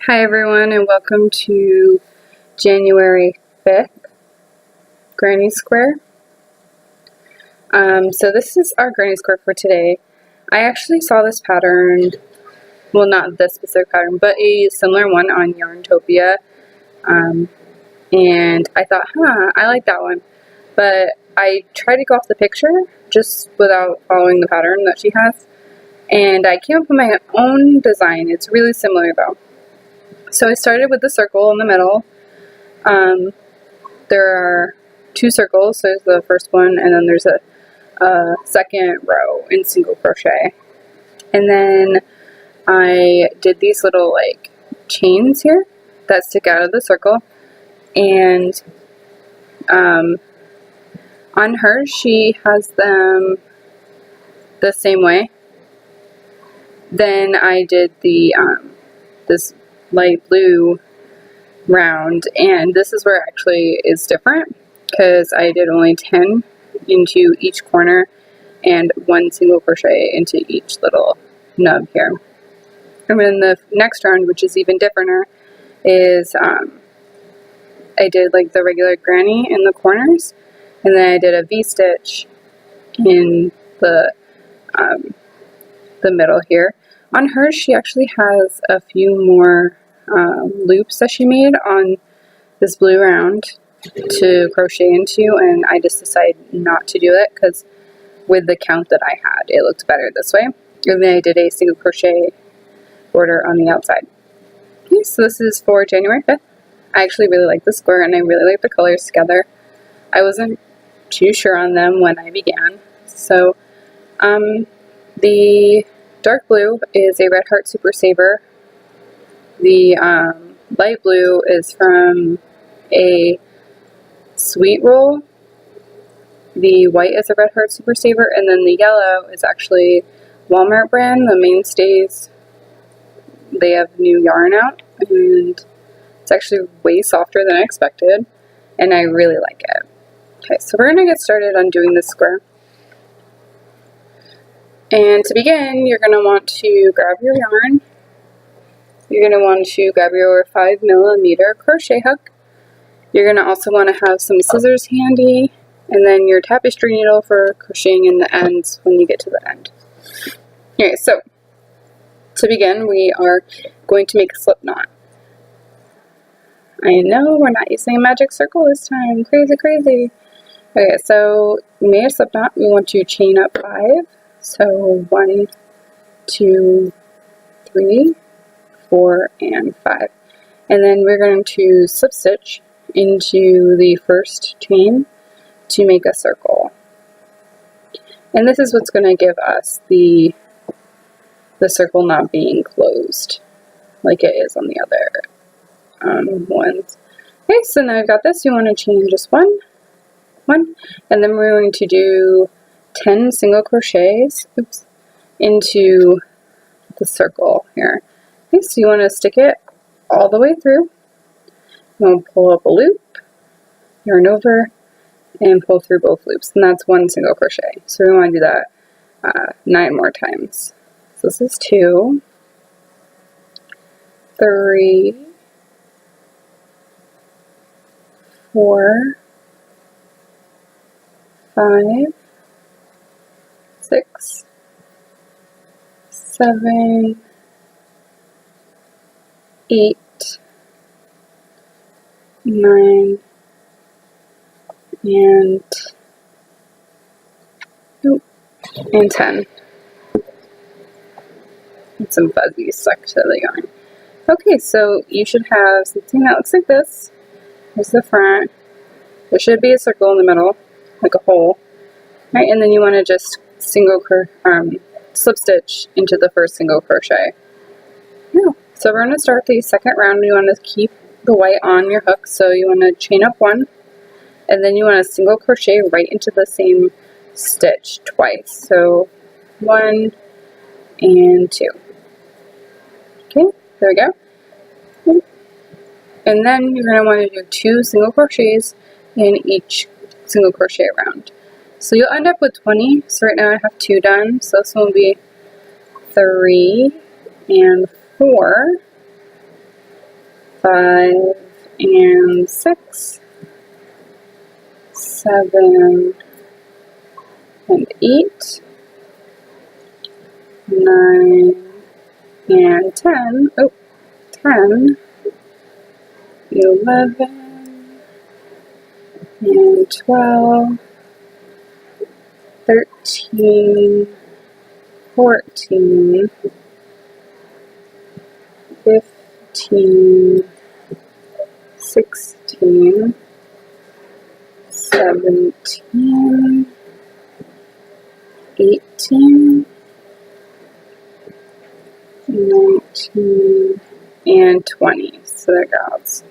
Hi everyone, and welcome to January 5th Granny Square. So this is our Granny Square for today. I actually saw this pattern, well not this specific pattern, but a similar one on Yarntopia, and I thought, I like that one. But I tried to go off the picture just without following the pattern that she has, and I came up with my own design. It's really similar though. So I started with the circle in the middle. There are two circles, so there's the first one, and then there's a second row in single crochet. And then I did these little like chains here that stick out of the circle, and on hers she has them the same way. Then I did the this light blue round, and this is where it actually is different because I did only 10 into each corner and one single crochet into each little nub here. And then the next round, which is even differenter, is I did like the regular granny in the corners, and then I did a V-stitch in the middle here. On hers, she actually has a few more loops that she made on this blue round to crochet into, and I just decided not to do it because with the count that I had, it looked better this way. And then I did a single crochet border on the outside. Okay, so this is for January 5th. I actually really like the square, and I really like the colors together. I wasn't too sure on them when I began. So the dark blue is a Red Heart Super Saver. The light blue is from a Sweet Roll. The white is a Red Heart Super Saver, and then the yellow is actually Walmart brand, the Mainstays. They have new yarn out, and it's actually way softer than I expected, and I really like it. Okay, so we're going to get started on doing this square. And to begin, you're going to want to grab your yarn. You're going to want to grab your 5mm crochet hook. You're going to also want to have some scissors handy, and then your tapestry needle for crocheting in the ends when you get to the end. Okay, so to begin, we are going to make a slip knot. I know we're not using a magic circle this time. Crazy, crazy. Okay, so we made a slip knot. We want to chain up 5. So 1, 2, 3, 4, and 5. And then we're going to slip stitch into the first chain to make a circle. And this is what's going to give us the circle not being closed like it is on the other ones. Okay, so now I've got this. You want to chain just one, and then we're going to do 10 single crochets into the circle here. Okay, so you want to stick it all the way through. We'll pull up a loop, yarn over, and pull through both loops, and that's 1 single crochet. So we want to do that 9 more times. So this is 2, 3, 4, 5, 6, 7, 8, 9, and 10. And some fuzzies stuck to the yarn. Okay, so you should have something that looks like this. Here's the front. There should be a circle in the middle, like a hole. Right, and then you want to just slip stitch into the first single crochet. Yeah. So we're going to start the second round. You want to keep the white on your hook, so you want to chain up 1, and then you want to single crochet right into the same stitch twice. So 1 and 2. Okay, there we go. And then you're going to want to do 2 single crochets in each single crochet round. So you'll end up with 20. So right now I have 2 done. So this one will be 3 and 4. 5 and 6, 7 and 8, 9 and 10, oh, 10, 11 and 12, 13, 14, 15, 16, 17, 18, 19, and 20. So there goes.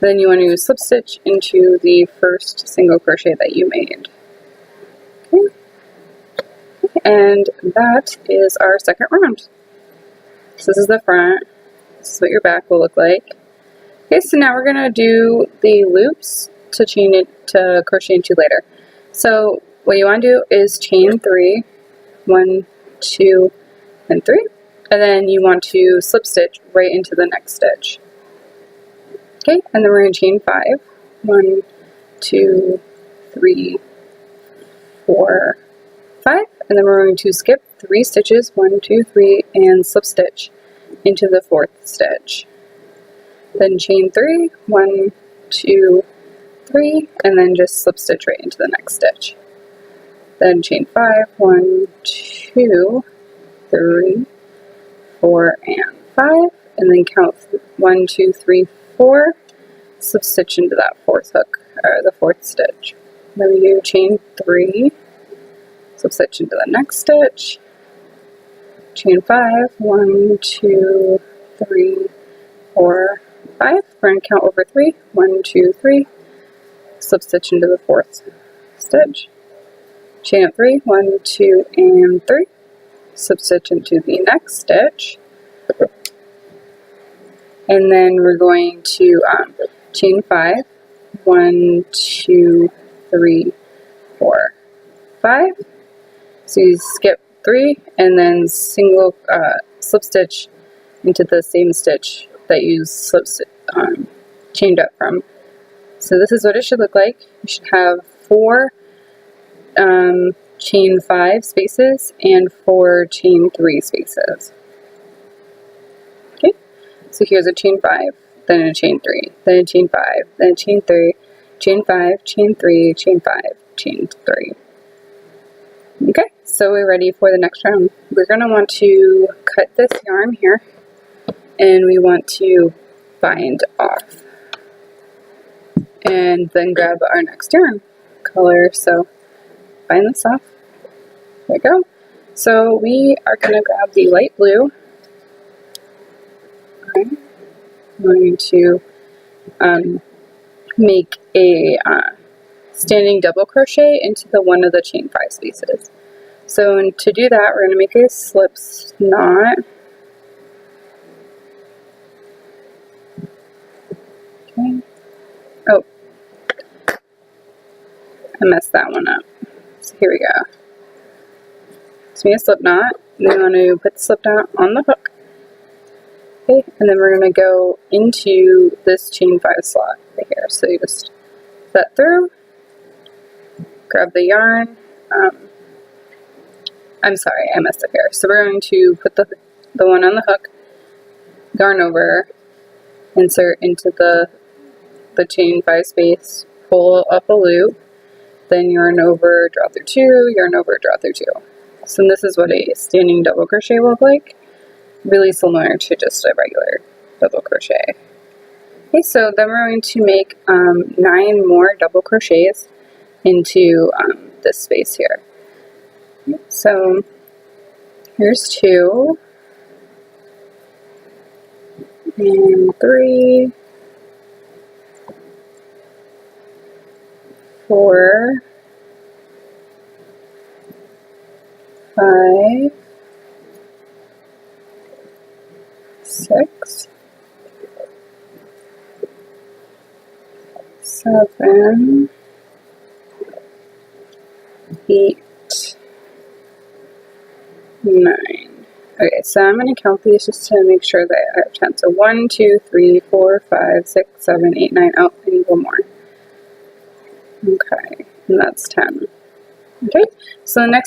Then you want to slip stitch into the first single crochet that you made. Okay. And that is our second round. So this is the front. This is what your back will look like. Okay, so now we're gonna do the loops to chain it to crochet into later. So what you want to do is chain 3, 1, 2, and 3, and then you want to slip stitch right into the next stitch. Okay, and then we're going to chain 5, 1, 2, 3, 4, 5, and then we're going to skip 3 stitches, 1, 2, 3, and slip stitch into the 4th stitch. Then chain 3, 1, 2, 3, and then just slip stitch right into the next stitch. Then chain 5, 1, 2, 3, 4, and 5, and then count 1, 2, 3, 4, slip stitch into that 4th hook, or the 4th stitch. Then we do chain 3, slip stitch into the next stitch, chain 5, 1, 2, 3, 4, 5, we're going to count over 3, 1, 2, 3, slip stitch into the 4th stitch, chain up 3, 1, 2, and 3, slip stitch into the next stitch, and then we're going to chain 5, 1, 2, 3, 4, 5, so you skip 3 and then single slip stitch into the same stitch that you chained up from. So this is what it should look like. You should have 4 chain 5 spaces and 4 chain 3 spaces. Okay, so here's a chain 5, then a chain 3, then a chain 5, then a chain 3, chain 5, chain 3, chain 5, chain 3. Okay, so we're ready for the next round. We're going to want to cut this yarn here, and we want to bind off. And then grab our next yarn color, so bind this off. There we go. So we are going to grab the light blue. Okay. I'm going to make a standing double crochet into one of the chain 5 spaces. So to do that, we're going to make a slip knot. Okay. Oh, I messed that one up. So here we go. So make a slip knot. We want to put the slip knot on the hook. Okay, and then we're going to go into this chain 5 slot right here. So you just put that through, grab the yarn. I'm sorry, I messed up here. So we're going to put the one on the hook, yarn over, insert into the chain 5 space, pull up a loop, then yarn over, draw through 2, yarn over, draw through 2. So this is what a standing double crochet will look like. Really similar to just a regular double crochet. Okay, so then we're going to make 9 more double crochets into this space here. So here's 2, and 3, 4, 5, 6, 7, 8, 9. Okay, so I'm going to count these just to make sure that I have 10. So 1, 2, 3, 4, 5, 6, 7, 8, 9. Oh, I need one more. Okay, and that's 10. Okay, so the next